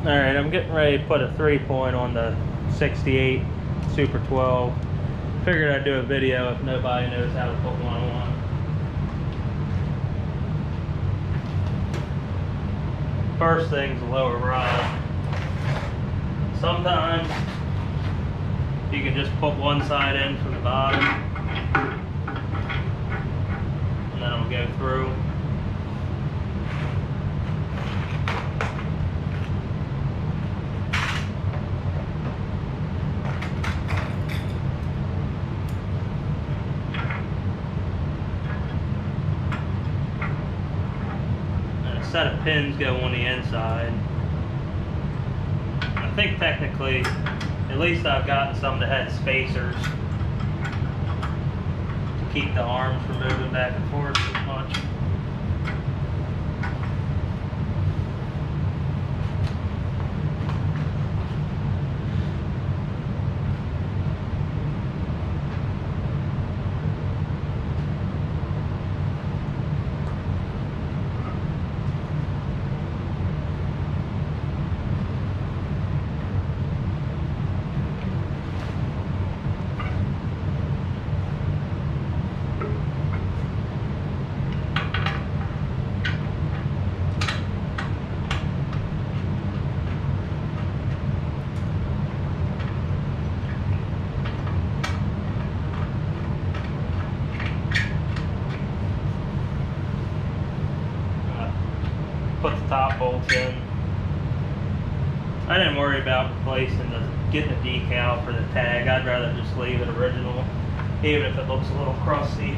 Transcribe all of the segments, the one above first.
Alright, I'm getting ready to put a 3-point on the 68 Super 12. Figured I'd do a video if nobody knows how to put one on. First thing's the lower rod. Sometimes you can just put one side in from the bottom and then it'll go through. Set of pins go on the inside. I think technically, at least I've gotten some that had spacers to keep the arms from moving back and forth so much. Put the top bolts in. I didn't worry about getting the decal for the tag. I'd rather just leave it original, even if it looks a little crusty.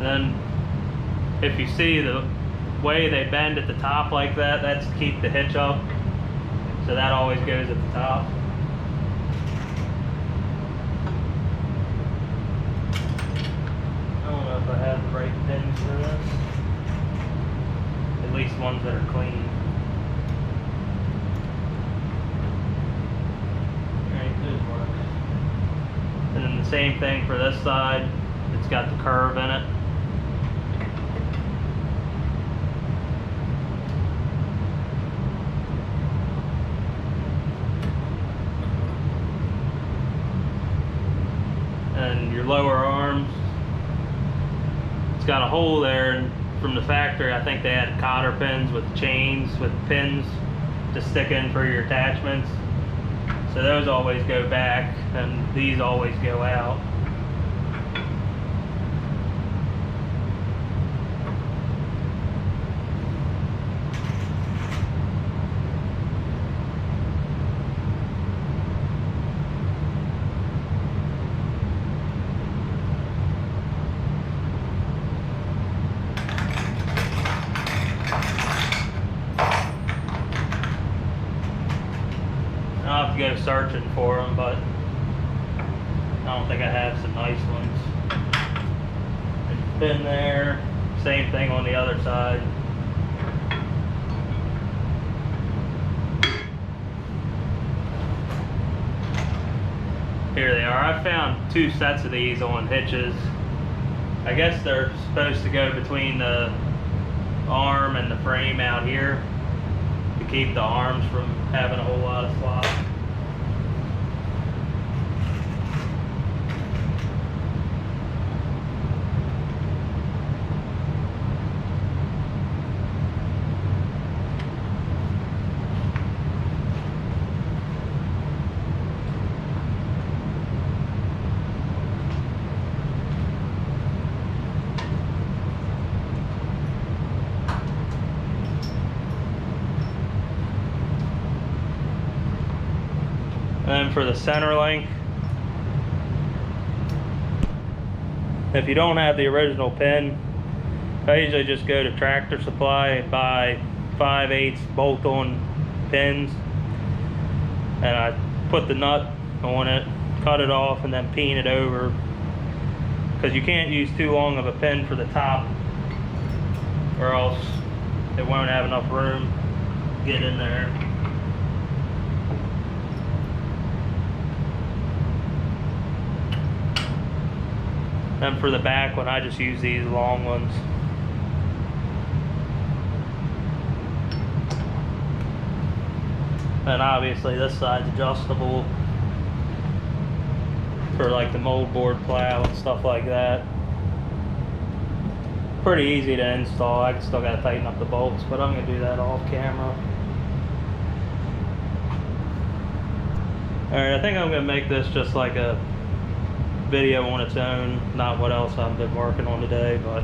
And then if you see the way they bend at the top like that, that's to keep the hitch up. So that always goes at the top. I don't know if I have the right pins for this. At least ones that are clean. Alright, those work. And then the same thing for this side. It's got the curve in it. And your lower arms, it's got a hole there, and from the factory I think they had cotter pins with chains with pins to stick in for your attachments, so those always go back and these always go out. I'll have to go searching for them, but I don't think I have some nice ones. Pin there, same thing on the other side. Here they are. I found 2 sets of these on hitches. I guess they're supposed to go between the arm and the frame out here to keep the arms from having a whole lot of slop. And then for the center link, if you don't have the original pin, I usually just go to Tractor Supply and buy 5/8 bolt-on pins, and I put the nut on it, cut it off, and then peen it over, because you can't use too long of a pin for the top or else it won't have enough room to get in there. Then for the back one, I just use these long ones. And obviously this side's adjustable for like the moldboard plow and stuff like that. Pretty easy to install. I still gotta tighten up the bolts, but I'm gonna do that off camera. Alright, I think I'm gonna make this just like a video on its own, not what else I've been working on today, but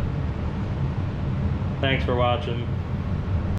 thanks for watching.